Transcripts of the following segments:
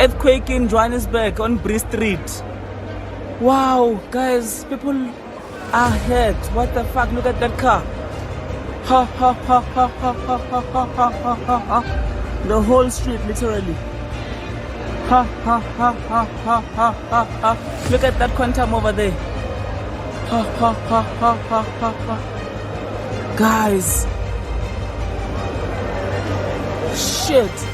Earthquake in Johannesburg on Bree Street. Wow, guys, people are hurt. What the fuck? Look at that car. Ha ha ha ha ha ha ha ha ha ha ha. The whole street, literally. Ha ha ha ha ha ha ha ha. Look at that quantum over there. Ha ha ha ha ha ha ha. Guys. Shit.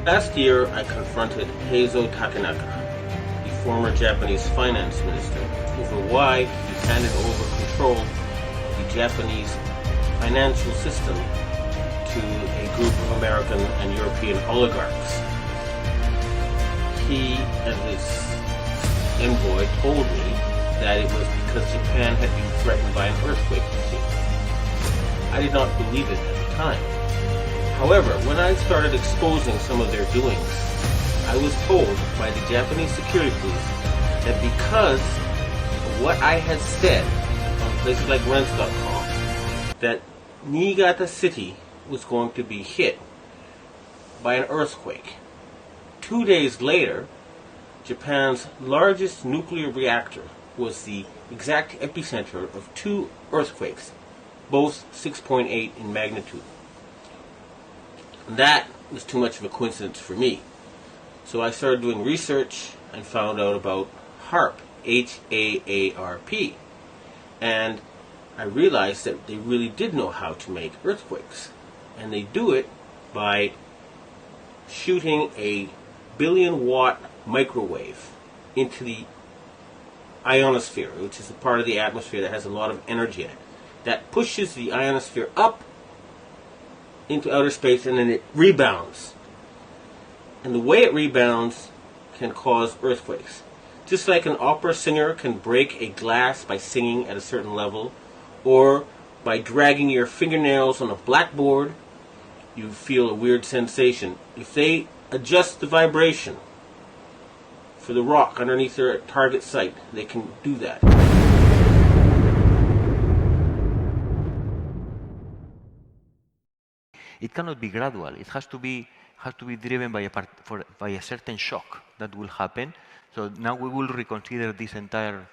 Last year, I confronted Heizo Takenaka, the former Japanese finance minister, over why he handed over control of the Japanese financial system to a group of American and European oligarchs. He and his envoy told me that it was because Japan had been threatened by an earthquake. I did not believe it at the time. However, when I started exposing some of their doings, I was told by the Japanese security police that because of what I had said on places like Rents.com, that Niigata City was going to be hit by an earthquake. 2 days later, Japan's largest nuclear reactor was the exact epicenter of 2 earthquakes, both 6.8 in magnitude. That was too much of a coincidence for me. So I started doing research and found out about HAARP, H-A-A-R-P. And I realized that they really did know how to make earthquakes. And they do it by shooting a billion-watt microwave into the ionosphere, which is the part of the atmosphere that has a lot of energy in it. That pushes the ionosphere up into outer space, and then it rebounds. And the way it rebounds can cause earthquakes. Just like an opera singer can break a glass by singing at a certain level, or by dragging your fingernails on a blackboard, you feel a weird sensation. If they adjust the vibration for the rock underneath their target site, they can do that. It cannot be gradual. It has to be driven by a certain shock that will happen. So now we will reconsider this entire.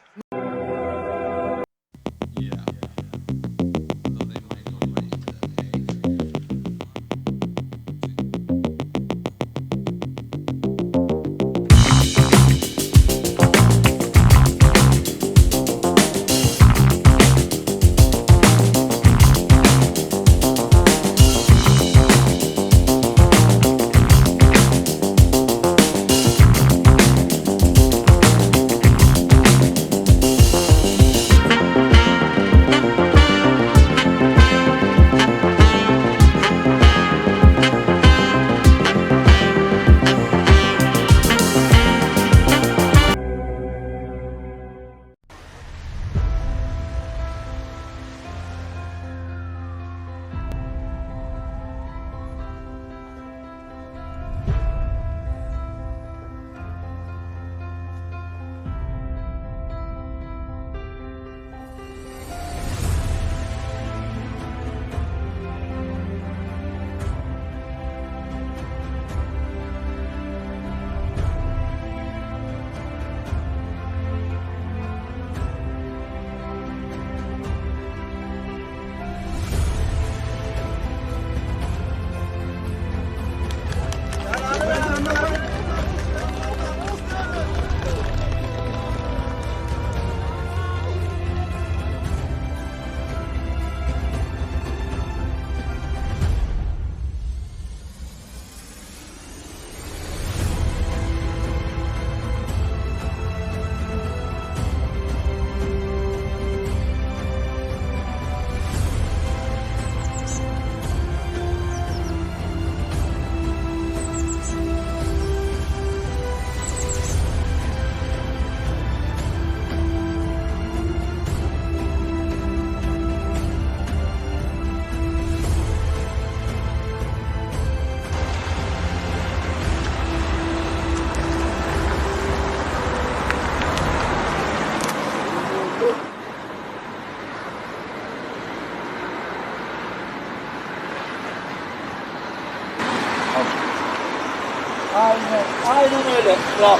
Aynen öyle. Bravo.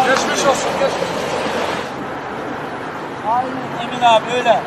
Geçmiş olsun. Aynen Emin abi öyle.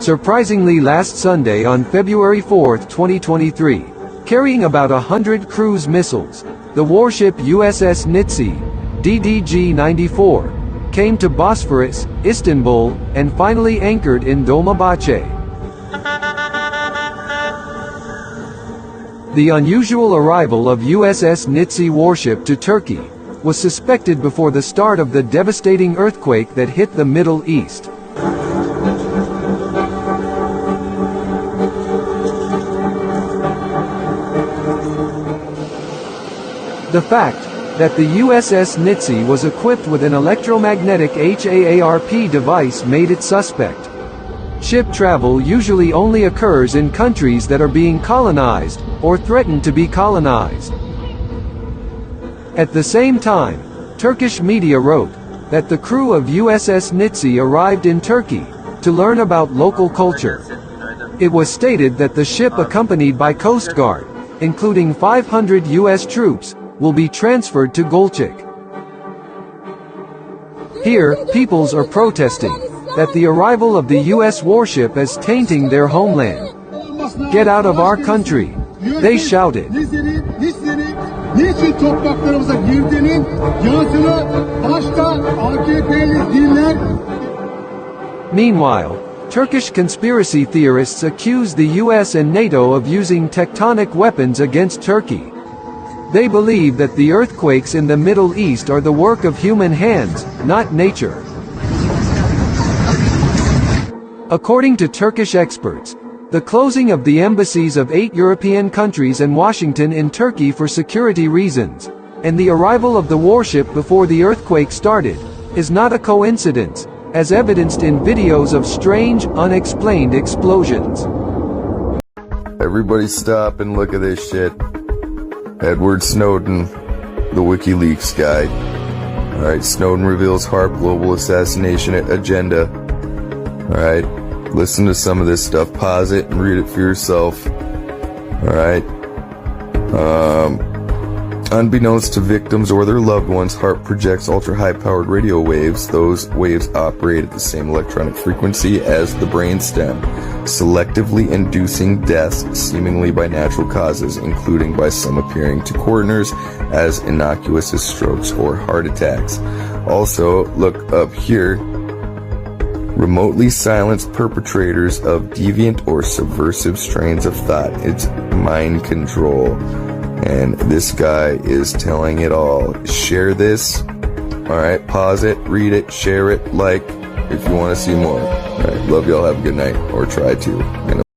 Surprisingly, last Sunday on February 4, 2023, carrying about 100 cruise missiles, the warship USS Nitsi, DDG-94, came to Bosphorus, Istanbul, and finally anchored in Dolmabahce. The unusual arrival of USS Nitsi warship to Turkey was suspected before the start of the devastating earthquake that hit the Middle East. The fact that the USS Nitsi was equipped with an electromagnetic HAARP device made it suspect. Ship travel usually only occurs in countries that are being colonized, or threaten to be colonized. At the same time, Turkish media wrote that the crew of USS Nitsi arrived in Turkey to learn about local culture. It was stated that the ship, accompanied by Coast Guard, including 500 US troops, will be transferred to Gölcük. Here, peoples are protesting that the arrival of the US warship is tainting their homeland. "Get out of our country," they shouted. Meanwhile, Turkish conspiracy theorists accuse the US and NATO of using tectonic weapons against Turkey. They believe that the earthquakes in the Middle East are the work of human hands, not nature. According to Turkish experts, the closing of the embassies of 8 European countries and Washington in Turkey for security reasons, and the arrival of the warship before the earthquake started, is not a coincidence, as evidenced in videos of strange, unexplained explosions. Everybody stop and look at this shit. Edward Snowden, the WikiLeaks guy. Alright, Snowden reveals HAARP global assassination agenda. Alright, listen to some of this stuff, pause it and read it for yourself. Alright. Unbeknownst to victims or their loved ones, HAARP projects ultra-high-powered radio waves. Those waves operate at the same electronic frequency as the brainstem, selectively inducing deaths seemingly by natural causes, including by some appearing to coroners as innocuous as strokes or heart attacks. Also, look up here. Remotely silence perpetrators of deviant or subversive strains of thought. It's mind control. And this guy is telling it all. Share this. Alright, pause it, read it, share it, like, if you want to see more. Alright, love y'all, have a good night. Or try to.